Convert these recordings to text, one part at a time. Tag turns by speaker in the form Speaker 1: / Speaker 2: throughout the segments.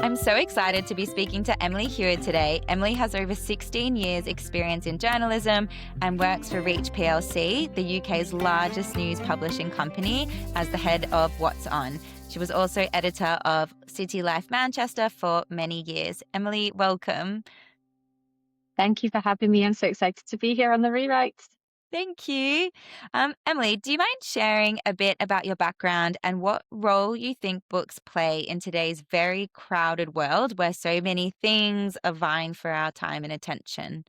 Speaker 1: I'm so excited to be speaking to Emily Heward today. Emily has over 16 years experience in journalism and works for Reach PLC, the UK's largest news publishing company, as the head of What's On. She was also editor of City Life Manchester for many years. Emily, welcome.
Speaker 2: Thank you for having me. I'm so excited to be here on the rewrites.
Speaker 1: Thank you. Emily, do you mind sharing a bit about your background and what role you think books play in today's very crowded world where so many things are vying for our time and attention?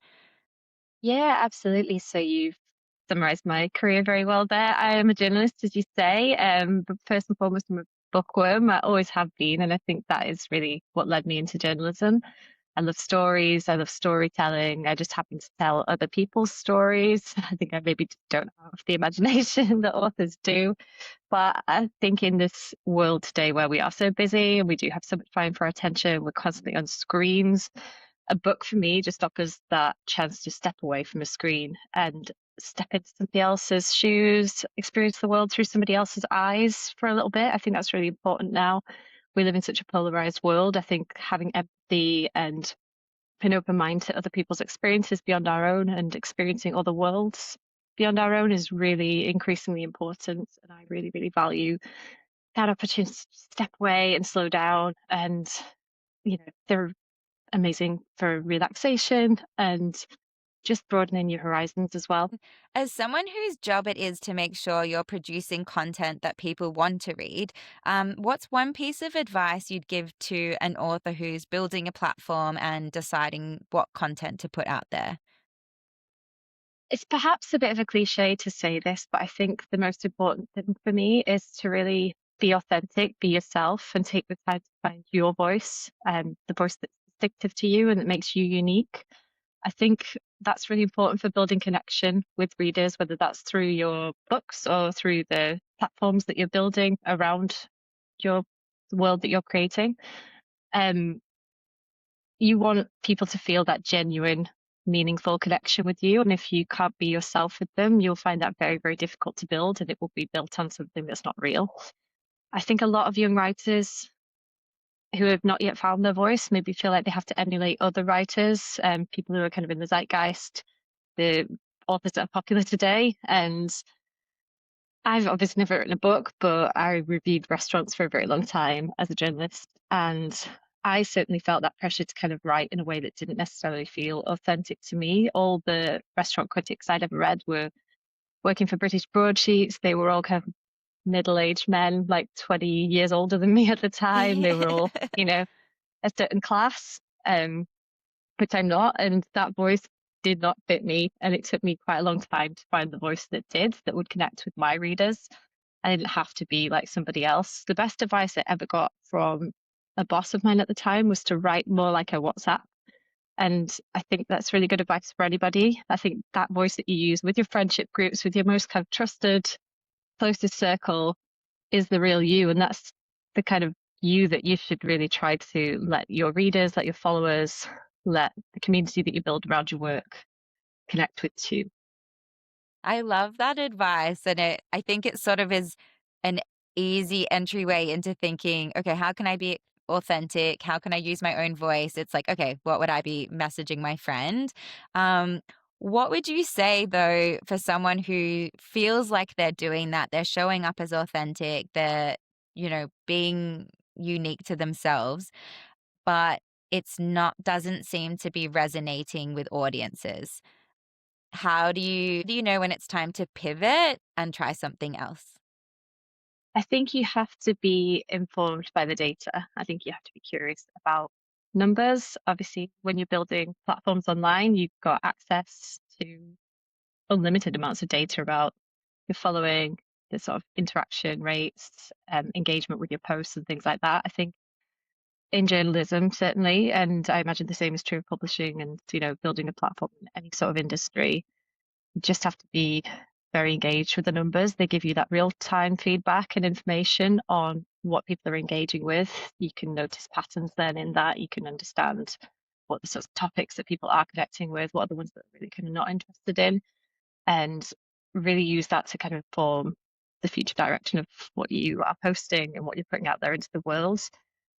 Speaker 2: Yeah, absolutely. So you've summarized my career very well there. I am a journalist, as you say, but first and foremost, I'm a bookworm. I always have been, and I think that is really what led me into journalism. I love stories. I love storytelling. I just happen to tell other people's stories. I think I maybe just don't have the imagination that authors do. But I think in this world today where we are so busy and we do have so much time for our attention, we're constantly on screens. A book for me just offers that chance to step away from a screen and step into somebody else's shoes, experience the world through somebody else's eyes for a little bit. I think that's really important now. We live in such a polarized world. I think having empathy and an open mind to other people's experiences beyond our own and experiencing other worlds beyond our own is really increasingly important. And I really, really value that opportunity to step away and slow down. And, they're amazing for relaxation and just broadening your horizons as well.
Speaker 1: As someone whose job it is to make sure you're producing content that people want to read, what's one piece of advice you'd give to an author who's building a platform and deciding what content to put out there?
Speaker 2: It's perhaps a bit of a cliche to say this, but I think the most important thing for me is to really be authentic, be yourself, and take the time to find your voice, the voice that's distinctive to you and that makes you unique. I think that's really important for building connection with readers, whether that's through your books or through the platforms that you're building around your the world that you're creating. Um, you want people to feel that genuine, meaningful connection with you. And if you can't be yourself with them, you'll find that very, very difficult to build and it will be built on something that's not real. I think a lot of young writers who have not yet found their voice maybe feel like they have to emulate other writers, people who are kind of in the zeitgeist, the authors that are popular today. And I've obviously never written a book, but I reviewed restaurants for a very long time as a journalist. And I certainly felt that pressure to kind of write in a way that didn't necessarily feel authentic to me. All the restaurant critics I'd ever read were working for British broadsheets. They were all kind of middle-aged men, like 20 years older than me at the time. They were all, a certain class, which I'm not. And that voice did not fit me. And it took me quite a long time to find the voice that did, that would connect with my readers. I didn't have to be like somebody else. The best advice I ever got from a boss of mine at the time was to write more like a WhatsApp. And I think that's really good advice for anybody. I think that voice that you use with your friendship groups, with your most kind of trusted, closest circle is the real you. And that's the kind of you that you should really try to let your readers, let your followers, let the community that you build around your work connect with too.
Speaker 1: I love that advice. And I think it sort of is an easy entryway into thinking, okay, how can I be authentic? How can I use my own voice? It's like, okay, what would I be messaging my friend? Um, what would you say, though, for someone who feels like they're doing that? They're showing up as authentic, they're, being unique to themselves, but it's not, doesn't seem to be resonating with audiences. How do you know when it's time to pivot and try something else?
Speaker 2: I think you have to be informed by the data. I think you have to be curious about numbers. Obviously, when you're building platforms online, you've got access to unlimited amounts of data about your following, the sort of interaction rates, engagement with your posts and things like that. I think in journalism, certainly, and I imagine the same is true of publishing and, building a platform in any sort of industry. You just have to be very engaged with the numbers. They give you that real time feedback and information on what people are engaging with. You can notice patterns then in that. You can understand what the sorts of topics that people are connecting with, what are the ones that are really kind of not interested in, and really use that to kind of form the future direction of what you are posting and what you're putting out there into the world.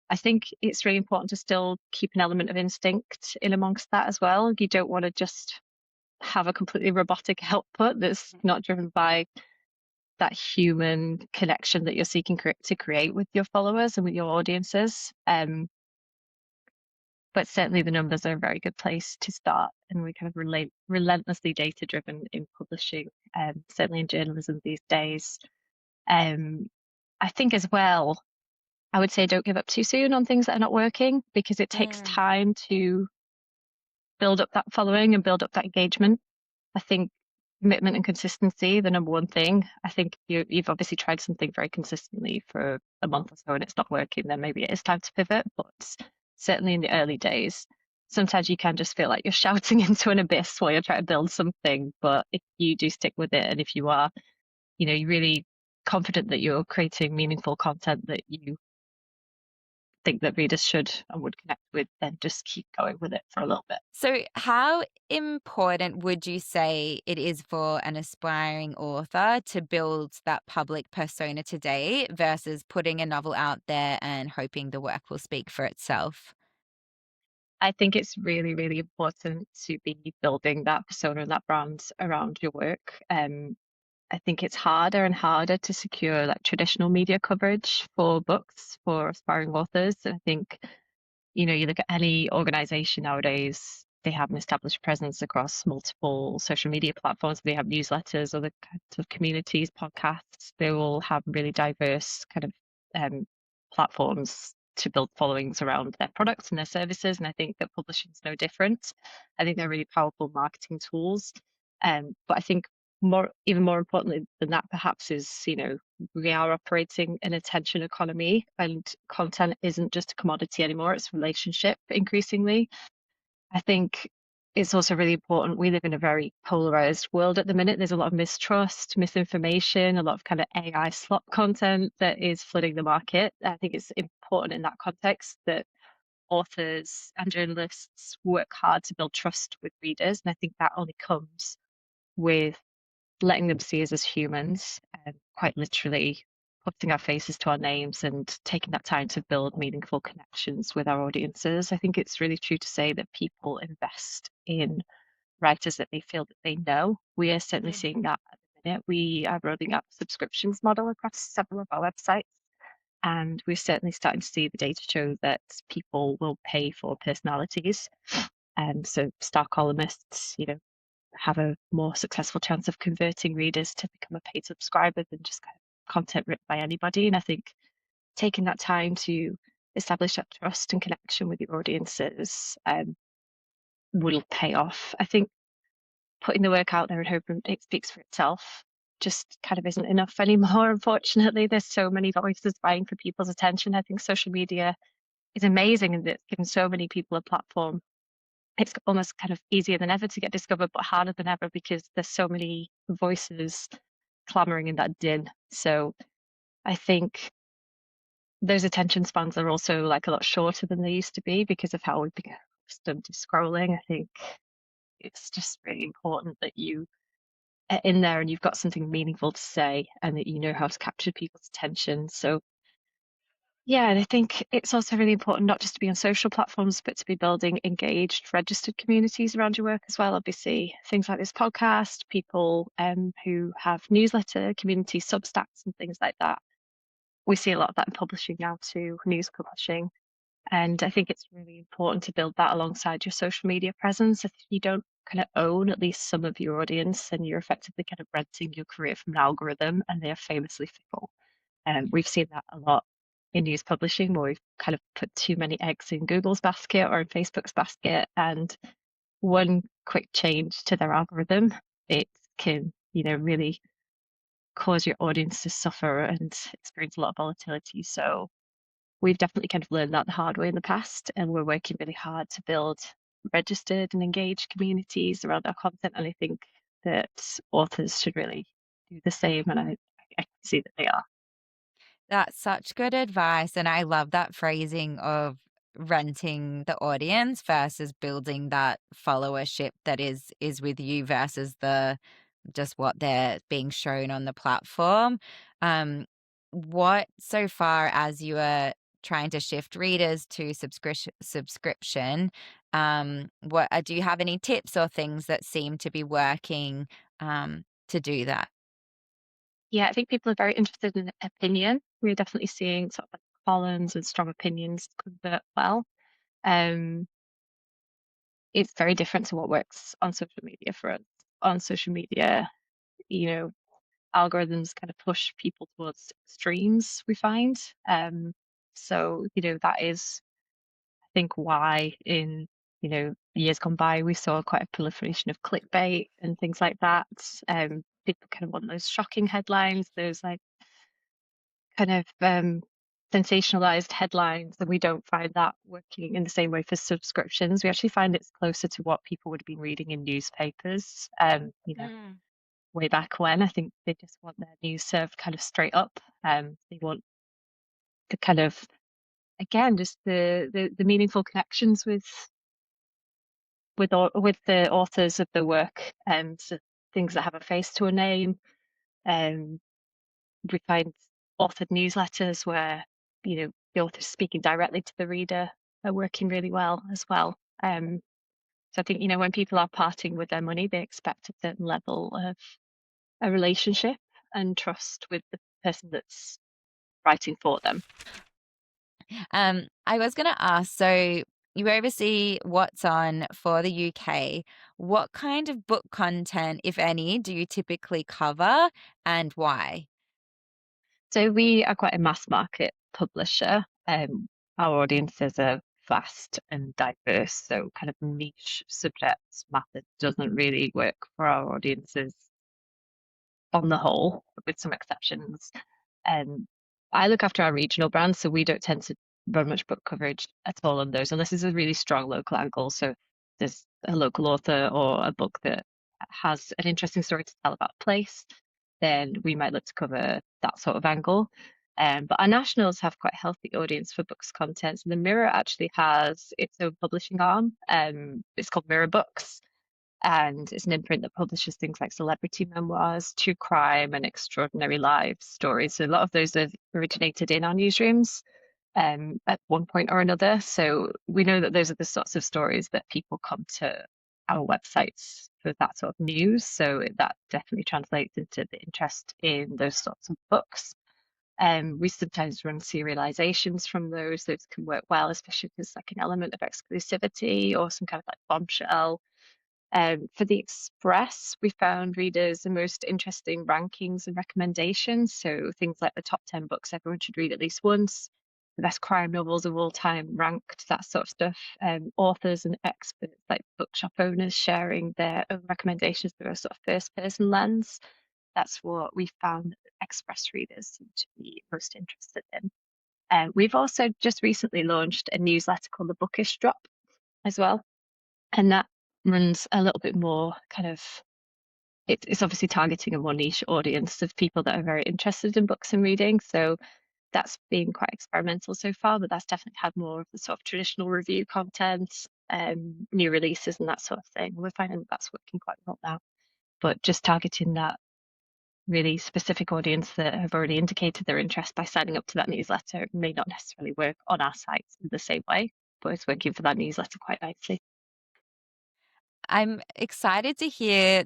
Speaker 2: I think it's really important to still keep an element of instinct in amongst that as well. You don't want to just have a completely robotic output that's not driven by that human connection that you're seeking to create with your followers and with your audiences. But certainly the numbers are a very good place to start. And we kind of relate relentlessly data driven in publishing, certainly in journalism these days. Um, I think as well, I would say don't give up too soon on things that are not working because it takes
Speaker 1: Mm.
Speaker 2: time to build up that following and build up that engagement. I think commitment and consistency, the number one thing. I think you've obviously tried something very consistently for a month or so and it's not working, then maybe it is time to pivot. But certainly in the early days, sometimes you can just feel like you're shouting into an abyss while you're trying to build something. But if you do stick with it and if you are, you're really confident that you're creating meaningful content that you think that readers should and would connect with, then just keep going with it for a little bit.
Speaker 1: So, how important would you say it is for an aspiring author to build that public persona today versus putting a novel out there and hoping the work will speak for itself?
Speaker 2: I think it's really, really important to be building that persona and that brand around your work. I think it's harder and harder to secure like traditional media coverage for books for aspiring authors. I think you look at any organization nowadays, they have an established presence across multiple social media platforms. They have newsletters, other kinds of communities, podcasts. They will have really diverse kind of um, platforms to build followings around their products and their services. And I think that publishing is no different. I think they're really powerful marketing tools. But I think even more importantly than that, perhaps, is we are operating an attention economy and content isn't just a commodity anymore, it's a relationship increasingly. I think it's also really important. We live in a very polarized world at the minute. There's a lot of mistrust, misinformation, a lot of kind of AI slop content that is flooding the market. I think it's important in that context that authors and journalists work hard to build trust with readers. And I think that only comes with letting them see us as humans and quite literally putting our faces to our names and taking that time to build meaningful connections with our audiences. I think it's really true to say that people invest in writers that they feel that they know. We are certainly seeing that at the minute. We are rolling out a subscriptions model across several of our websites. And we're certainly starting to see the data show that people will pay for personalities. And so star columnists, have a more successful chance of converting readers to become a paid subscriber than just kind of content written by anybody. And I think taking that time to establish that trust and connection with your audiences will pay off. I think putting the work out there and hoping it speaks for itself just kind of isn't enough anymore, unfortunately. There's so many voices vying for people's attention. I think social media is amazing and it's given so many people a platform. It's almost kind of easier than ever to get discovered, but harder than ever because there's so many voices clamoring in that din. So I think those attention spans are also like a lot shorter than they used to be because of how we've become accustomed to scrolling. I think it's just really important that you are in there and you've got something meaningful to say and that you know how to capture people's attention. So yeah, and I think it's also really important not just to be on social platforms, but to be building engaged, registered communities around your work as well. Obviously, things like this podcast, people who have newsletter community substacks and things like that. We see a lot of that in publishing now too, news publishing. And I think it's really important to build that alongside your social media presence. If you don't kind of own at least some of your audience, then you're effectively kind of renting your career from an algorithm, and they are famously fickle. We've seen that a lot in news publishing where we've kind of put too many eggs in Google's basket or in Facebook's basket, and one quick change to their algorithm, it can, really cause your audience to suffer and experience a lot of volatility. So we've definitely kind of learned that the hard way in the past, and we're working really hard to build registered and engaged communities around our content. And I think that authors should really do the same, and I can see that they are.
Speaker 1: That's such good advice, and I love that phrasing of renting the audience versus building that followership that is with you versus the just what they're being shown on the platform. Um, what so far as you are trying to shift readers to subscription. What do you have any tips or things that seem to be working to do that?
Speaker 2: Yeah, I think people are very interested in opinion. We're definitely seeing sort of like columns and strong opinions convert well. Um, it's very different to what works on social media for us. On social media, you know, algorithms kind of push people towards extremes, we find. So, that is, I think, why in, years gone by, we saw quite a proliferation of clickbait and things like that. People kind of want those shocking headlines, those like kind of sensationalized headlines, and we don't find that working in the same way for subscriptions. We actually find it's closer to what people would have been reading in newspapers.
Speaker 1: Mm.
Speaker 2: Way back when. I think they just want their news served kind of straight up. They want the kind of, again, just the meaningful connections with the authors of the work, and so things that have a face to a name. Um, we find authored newsletters where the author's speaking directly to the reader are working really well as well. So I think when people are parting with their money, they expect a certain level of a relationship and trust with the person that's writing for them.
Speaker 1: I was going to ask, so you oversee what's on for the UK. What kind of book content, if any, do you typically cover and why?
Speaker 2: So we are quite a mass market publisher. Our audiences are vast and diverse, so kind of niche subjects matter doesn't really work for our audiences on the whole, with some exceptions. Um, I look after our regional brands, so we don't tend to run much book coverage at all on those, unless there's a really strong local angle. So there's a local author or a book that has an interesting story to tell about a place, then we might look to cover that sort of angle. But our nationals have quite a healthy audience for books content. So the Mirror actually has its own publishing arm. It's called Mirror Books, and it's an imprint that publishes things like celebrity memoirs, true crime, and extraordinary lives stories. So a lot of those have originated in our newsrooms at one point or another. So we know that those are the sorts of stories that people come to our websites for that sort of news. So that definitely translates into the interest in those sorts of books. We sometimes run serializations from those. Those can work well, especially if there's like an element of exclusivity or some kind of like bombshell. For the Express, we found readers the most interesting rankings and recommendations. So things like the top 10 books everyone should read at least once, the best crime novels of all time ranked, that sort of stuff. Authors and experts like bookshop owners sharing their own recommendations through a sort of first person lens. That's what we found Express readers seem to be most interested in. We've also just recently launched a newsletter called the Bookish Drop as well, and that runs a little bit more kind of it's obviously targeting a more niche audience of people that are very interested in books and reading. So that's been quite experimental so far, but that's definitely had more of the sort of traditional review content, new releases and that sort of thing. We're finding that that's working quite well now. But just targeting that really specific audience that have already indicated their interest by signing up to that newsletter may not necessarily work on our sites in the same way, but it's working for that newsletter quite nicely.
Speaker 1: I'm excited to hear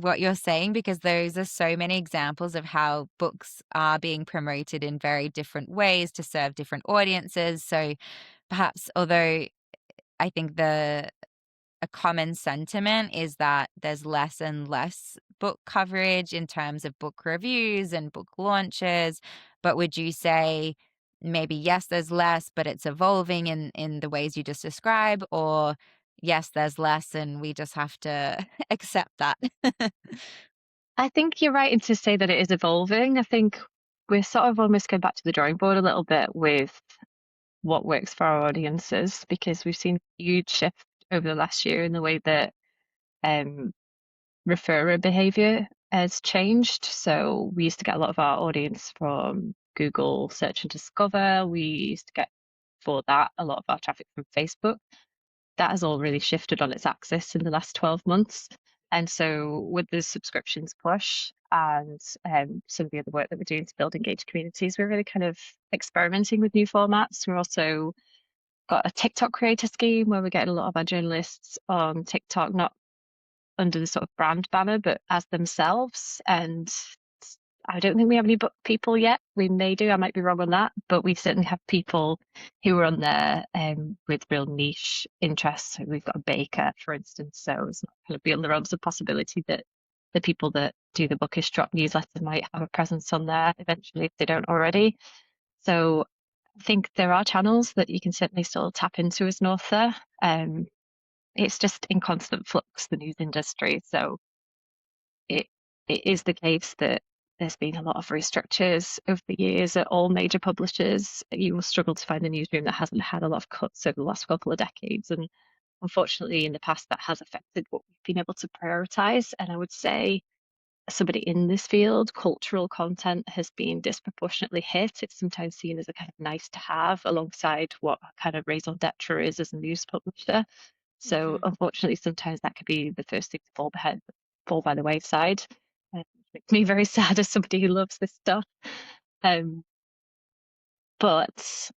Speaker 1: what you're saying, because those are so many examples of how books are being promoted in very different ways to serve different audiences. So perhaps, although I think a common sentiment is that there's less and less book coverage in terms of book reviews and book launches. But would you say maybe yes, there's less, but it's evolving in the ways you just describe, or yes, there's less and we just have to accept that?
Speaker 2: I think you're right in to say that it is evolving. I think we're sort of almost going back to the drawing board a little bit with what works for our audiences, because we've seen a huge shift over the last year in the way that um, referrer behavior has changed. So we used to get a lot of our audience from Google search and discover. We used to get for that a lot of our traffic from Facebook. That has all really shifted on its axis in the last 12 months. And so with the subscriptions push and some of the other work that we're doing to build engaged communities, we're really kind of experimenting with new formats. We're also got a TikTok creator scheme where we're getting a lot of our journalists on TikTok, not under the sort of brand banner, but as themselves. And I don't think we have any book people yet. We may do. I might be wrong on that, but we certainly have people who are on there with real niche interests. So we've got a baker, for instance. So it's not kind of beyond the realms of possibility that the people that do the Bookish Drop newsletter might have a presence on there eventually if they don't already. So I think there are channels that you can certainly still tap into as an author. It's just in constant flux, the news industry. So it it is the case that there's been a lot of restructures over the years at all major publishers. You will struggle to find a newsroom that hasn't had a lot of cuts over the last couple of decades. And unfortunately, in the past, that has affected what we've been able to prioritize. And I would say, as somebody in this field, cultural content has been disproportionately hit. It's sometimes seen as a kind of nice to have alongside what a kind of raison d'etre is as a news publisher. So
Speaker 1: Hmm.
Speaker 2: unfortunately, sometimes that could be the first thing to fall by the wayside. Which makes me very sad as somebody who loves this stuff. Um, but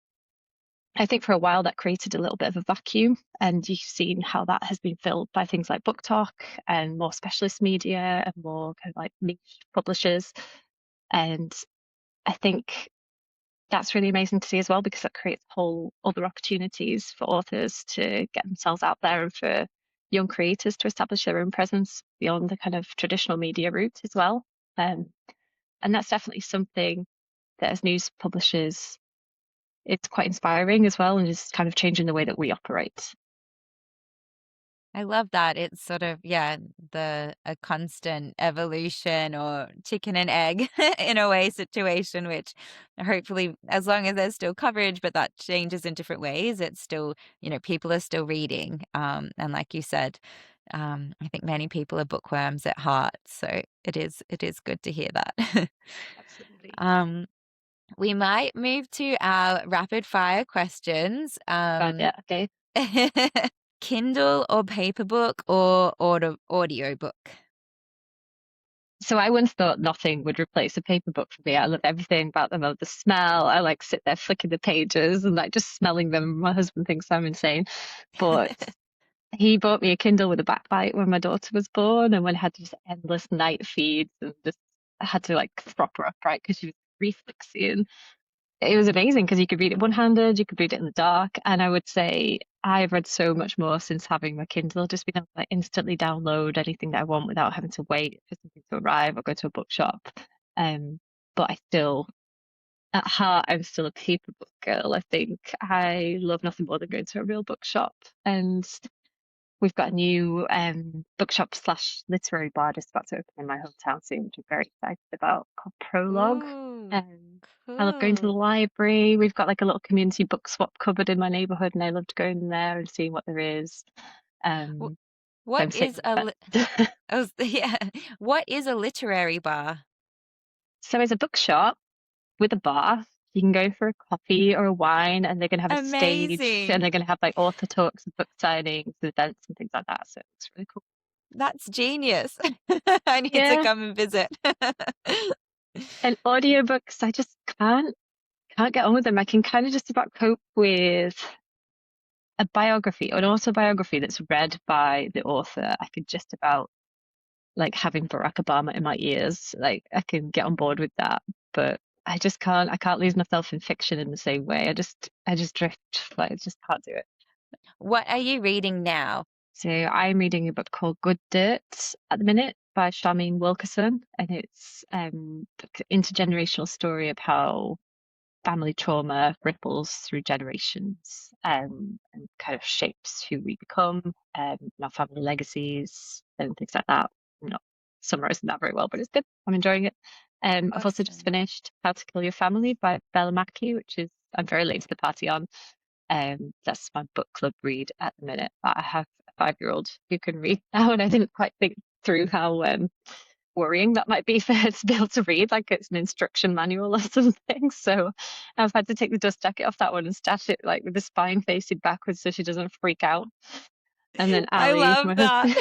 Speaker 2: I think for a while that created a little bit of a vacuum, and you've seen how that has been filled by things like Book Talk and more specialist media and more kind of like niche publishers. And I think that's really amazing to see as well because that creates whole other opportunities for authors to get themselves out there and for young creators to establish their own presence beyond the kind of traditional media route as well. Um, and that's definitely something that as news publishers, it's quite inspiring as well and just kind of changing the way that we operate.
Speaker 1: I love that. It's sort of, yeah, the a constant evolution or chicken and egg in a way situation, which hopefully, as long as there's still coverage, but that changes in different ways, it's still, people are still reading. And like you said, I think many people are bookworms at heart. So it is good to hear that.
Speaker 2: Absolutely.
Speaker 1: um, we might move to our rapid fire questions.
Speaker 2: But yeah, okay.
Speaker 1: Kindle or paper book or audio book?
Speaker 2: So I once thought nothing would replace a paper book for me. I love everything about them. I love the smell. I like sit there flicking the pages and like just smelling them. My husband thinks I'm insane. But he bought me a Kindle with a backlight when my daughter was born, and when I had just endless night feeds and just I had to like prop her upright because she was reflexy. And it was amazing because you could read it one-handed, you could read it in the dark. And I would say I've read so much more since having my Kindle, just being able to like instantly download anything that I want without having to wait for something to arrive or go to a bookshop. Um, but I still, at heart, I'm still a paper book girl. I think I love nothing more than going to a real bookshop. And we've got a new bookshop slash literary bar just about to open in my hometown soon, which I'm very excited about, called Prologue.
Speaker 1: Ooh,
Speaker 2: Um, I love going to the
Speaker 1: cool.
Speaker 2: library. We've got like a little community book swap cupboard in my neighborhood, and I loved going there and seeing what there is.
Speaker 1: Wh
Speaker 2: Um, so
Speaker 1: what
Speaker 2: I'm
Speaker 1: is
Speaker 2: saving
Speaker 1: a
Speaker 2: that.
Speaker 1: li yeah. What is a literary bar?
Speaker 2: So it's a bookshop with a bar. You can go for a coffee or a wine, and they're going to have a stage, and
Speaker 1: Amazing.
Speaker 2: they're going to have like author talks and book signings, and events, and things like that. So it's really cool.
Speaker 1: That's genius. I need to
Speaker 2: Yeah,
Speaker 1: come and visit.
Speaker 2: and audiobooks, I just can't get on with them. I can kind of just about cope with a biography or an autobiography that's read by the author. I could just about like having Barack Obama in my ears. Like I can get on board with that, but I can't lose myself in fiction in the same way. I just drift. Like I just can't do it.
Speaker 1: What are you reading now?
Speaker 2: So I'm reading a book called Good Dirt at the minute by Charmaine Wilkerson, and it's intergenerational story of how family trauma ripples through generations and kind of shapes who we become, and our family legacies and things like that. I'm not summarizing that very well, but it's good. I'm enjoying it. I've also just
Speaker 1: Awesome.
Speaker 2: finished How to Kill Your Family by Bella Mackie, which is I'm very late to the party on. That's my book club read at the minute. I have a 5-year-old who can read now, and I didn't quite think through how worrying that might be for her to be able to read, like it's an instruction manual or something. So I've had to take the dust jacket off that one and stash it like with the spine facing backwards so she doesn't freak out. And then
Speaker 1: I
Speaker 2: Ali,
Speaker 1: love
Speaker 2: my
Speaker 1: that.
Speaker 2: husband,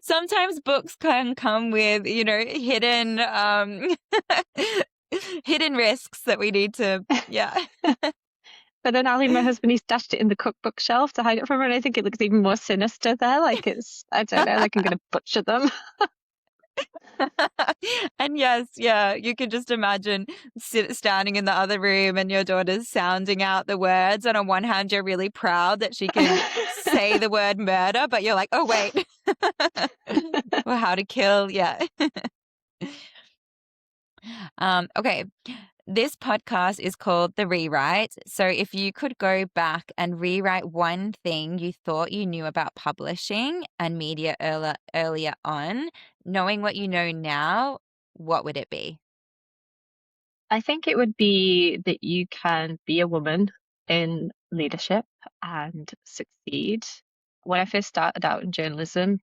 Speaker 1: Sometimes books can come with, hidden hidden risks that we need to, yeah.
Speaker 2: But then Ali, my husband, he stashed it in the cookbook shelf to hide it from her, and I think it looks even more sinister there. Like it's, I don't know, like I'm gonna butcher them.
Speaker 1: And yes, yeah, you can just imagine standing in the other room and your daughter's sounding out the words. And on one hand, you're really proud that she can say the word murder, but you're like, oh, wait. Or how to kill. Yeah. Okay. This podcast is called The Rewrite. So if you could go back and rewrite one thing you thought you knew about publishing and media earlier on, knowing what you know now, what would it be?
Speaker 2: I think it would be that you can be a woman in leadership and succeed. When I first started out in journalism,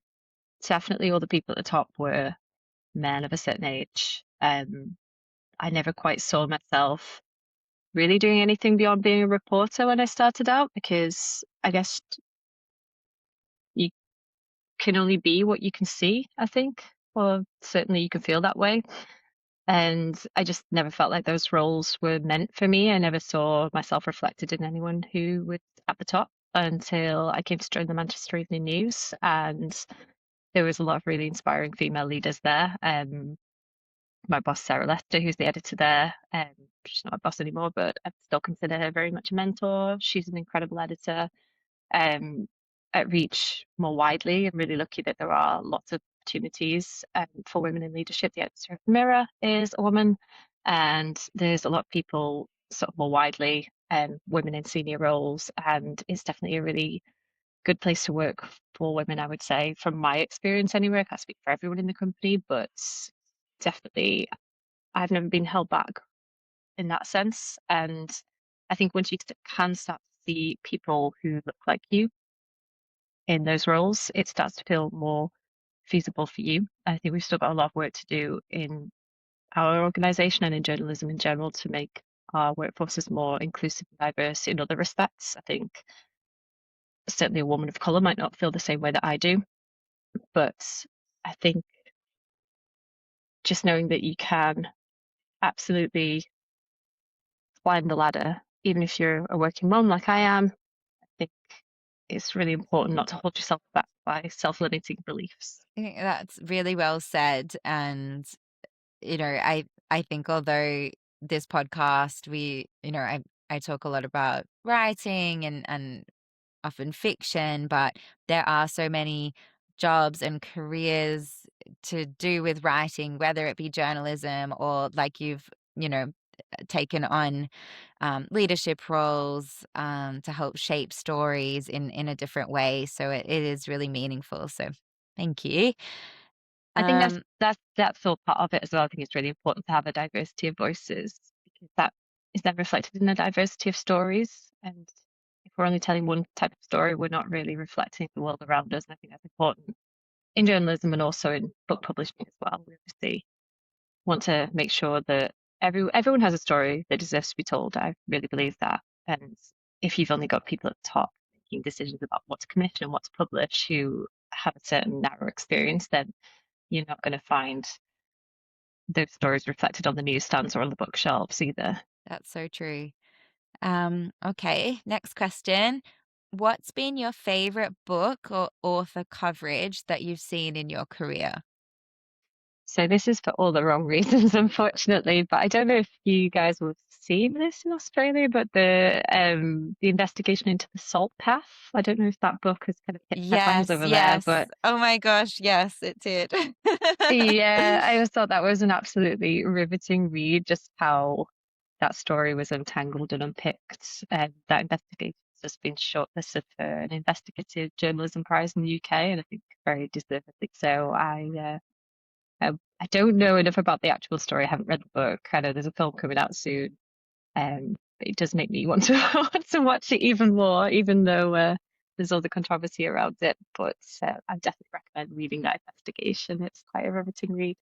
Speaker 2: definitely all the people at the top were men of a certain age. I never quite saw myself really doing anything beyond being a reporter when I started out, because I guess you can only be what you can see, I think, or certainly you can feel that way. And I just never felt like those roles were meant for me. I never saw myself reflected in anyone who was at the top until I came to join the Manchester Evening News. And there was a lot of really inspiring female leaders there. My boss, Sarah Lester, who's the editor there, she's not my boss anymore, but I still consider her very much a mentor. She's an incredible editor. Um, at Reach more widely, I'm really lucky that there are lots of opportunities for women in leadership. The editor of Mirror is a woman, and there's a lot of people sort of more widely, women in senior roles, and it's definitely a really good place to work for women, I would say, from my experience anyway. I can't speak for everyone in the company, but definitely I've never been held back in that sense. And I think once you can start to see people who look like you in those roles, it starts to feel more feasible for you. I think we've still got a lot of work to do in our organization and in journalism in general to make our workforces more inclusive and diverse in other respects. I think certainly a woman of color might not feel the same way that I do, but I think just knowing that you can absolutely climb the ladder, even if you're a working mom like I am, I think it's really important not to hold yourself back by self-limiting beliefs.
Speaker 1: I think that's really well said. And, I think although this podcast, I talk a lot about writing and often fiction, but there are so many jobs and careers to do with writing, whether it be journalism or like you've, taken on leadership roles to help shape stories in a different way. So it is really meaningful. So thank you.
Speaker 2: I think that's
Speaker 1: Um,
Speaker 2: that's all part of it as well. I think it's really important to have a diversity of voices because that is then reflected in a diversity of stories. And if we're only telling one type of story, we're not really reflecting the world around us. And I think that's important in journalism and also in book publishing as well. We obviously want to make sure that everyone has a story that deserves to be told. I really believe that. And if you've only got people at the top making decisions about what to commission and what to publish who have a certain narrow experience, then you're not going to find those stories reflected on the newsstands or on the bookshelves either.
Speaker 1: that's so true. Okay, next question. What's been your favorite book or author coverage that you've seen in your career?
Speaker 2: So this is for all the wrong reasons, unfortunately. But I don't know if you guys will have seen this in Australia, but the investigation into the salt path. I don't know if that book has kind of hit headlines
Speaker 1: Yes,
Speaker 2: over there,
Speaker 1: yes.
Speaker 2: but
Speaker 1: Oh my gosh, yes, it did.
Speaker 2: yeah, I just thought that was an absolutely riveting read, just how that story was untangled and unpicked. That investigation has just been shortlisted for an investigative journalism prize in the UK, and I think very deservedly so. I don't know enough about the actual story. I haven't read the book. I know there's a film coming out soon, but it does make me want to want to watch it even more, even though there's all the controversy around it. But I definitely recommend reading that investigation. It's quite a riveting read.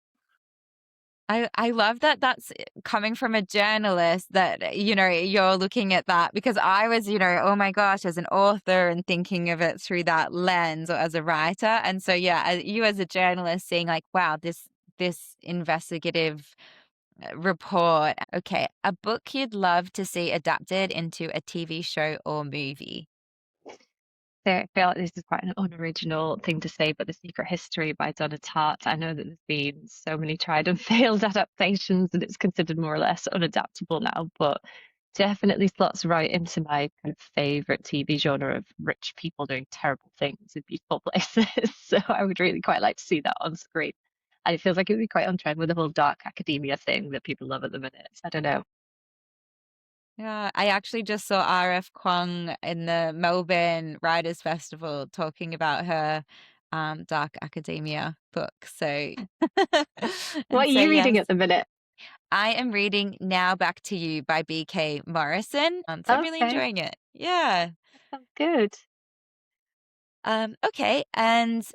Speaker 1: I love that that's coming from a journalist that, you're looking at that because I was, oh my gosh, as an author and thinking of it through that lens or as a writer. And so, yeah, you as a journalist seeing like, wow, this investigative report. Okay, a book you'd love to see adapted into a TV show or movie.
Speaker 2: So I feel like this is quite an unoriginal thing to say, but The Secret History by Donna Tartt. I know that there's been so many tried and failed adaptations, and it's considered more or less unadaptable now, but definitely slots right into my kind of favorite TV genre of rich people doing terrible things in beautiful places. So I would really quite like to see that on screen. And it feels like it would be quite on trend with the whole dark academia thing that people love at the minute. I don't know.
Speaker 1: Yeah, I actually just saw RF Kwong in the Melbourne Writers Festival talking about her Dark Academia book. So,
Speaker 2: What
Speaker 1: and
Speaker 2: are
Speaker 1: so
Speaker 2: you reading
Speaker 1: yes,
Speaker 2: at the minute?
Speaker 1: I am reading Now Back to You by BK Morrison. So I'm really
Speaker 2: Okay,
Speaker 1: enjoying it. Yeah.
Speaker 2: that sounds good.
Speaker 1: Okay. And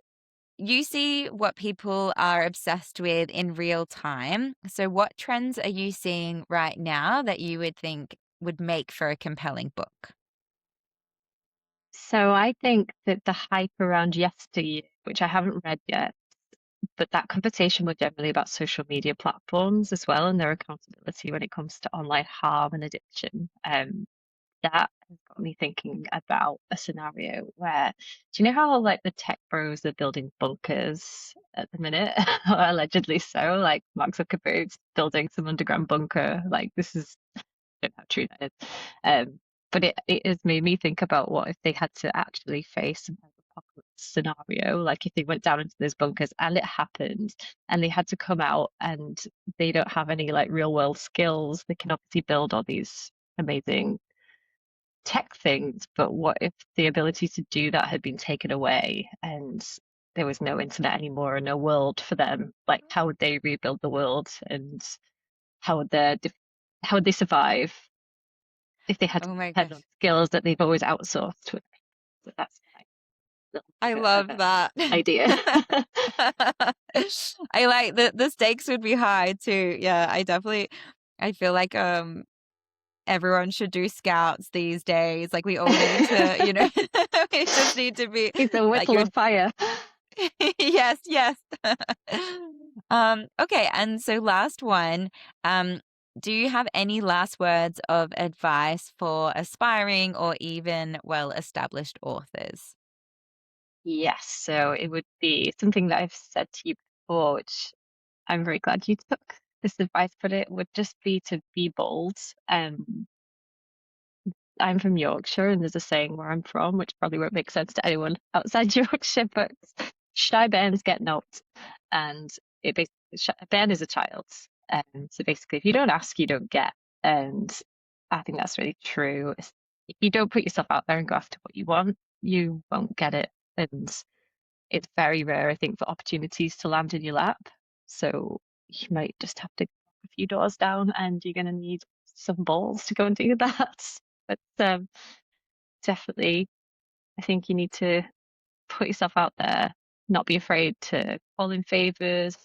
Speaker 1: you see what people are obsessed with in real time. So, what trends are you seeing right now that you would think would make for a compelling book?
Speaker 2: So I think that the hype around yesteryear, which I haven't read yet, but that conversation was generally about social media platforms as well and their accountability when it comes to online harm and addiction. That has got me thinking about a scenario where, do you know how like the tech bros are building bunkers at the minute, or allegedly so? Like Mark Zuckerberg's building some underground bunker. Like this is don't know how true that is. But it has made me think about what if they had to actually face some kind of apocalypse scenario, like if they went down into those bunkers and it happened and they had to come out and they don't have any like real world skills. They can obviously build all these amazing tech things, but what if the ability to do that had been taken away and there was no internet anymore and no world for them? Like how would they rebuild the world and how would their how would they survive if they had to
Speaker 1: Oh my
Speaker 2: depend on
Speaker 1: gosh.
Speaker 2: skills that they've always outsourced. So that's my little
Speaker 1: I
Speaker 2: bit of
Speaker 1: love that.
Speaker 2: idea.
Speaker 1: I like the stakes would be high too. Yeah, I feel like everyone should do scouts these days. Like we all need to, we just need to be
Speaker 2: It's a
Speaker 1: like
Speaker 2: whistle
Speaker 1: you're
Speaker 2: of fire.
Speaker 1: yes, yes. Okay, and so last one, um, do you have any last words of advice for aspiring or even well-established authors?
Speaker 2: Yes, so it would be something that I've said to you before, which I'm very glad you took this advice, but it would just be to be bold. I'm from Yorkshire, and there's a saying where I'm from, which probably won't make sense to anyone outside Yorkshire, but shy bairns get knocked. And it basically, a bairn is a child. So basically, if you don't ask, you don't get. And I think that's really true. If you don't put yourself out there and go after what you want, you won't get it. And it's very rare, I think, for opportunities to land in your lap. So you might just have to knock a few doors down, and you're going to need some balls to go and do that. But definitely, I think you need to put yourself out there, not be afraid to call in favors,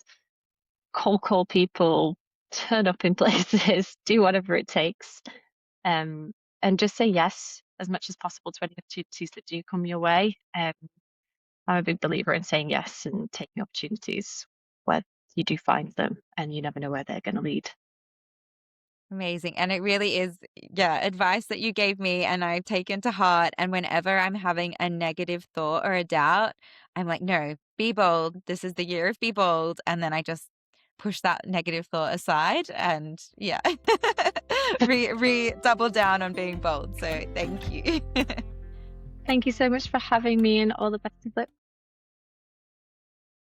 Speaker 2: cold call people, turn up in places, do whatever it takes, um, and just say yes as much as possible to any opportunities that do come your way. I'm a big believer in saying yes and taking opportunities where you do find them, and you never know where they're going to lead.
Speaker 1: Amazing. And it really is, yeah, advice that you gave me and I've taken to heart. And whenever I'm having a negative thought or a doubt, I'm like, no, be bold. This is the year of be bold. And then I just push that negative thought aside and yeah, double down on being bold. So thank you.
Speaker 2: Thank you so much for having me, and all the best of luck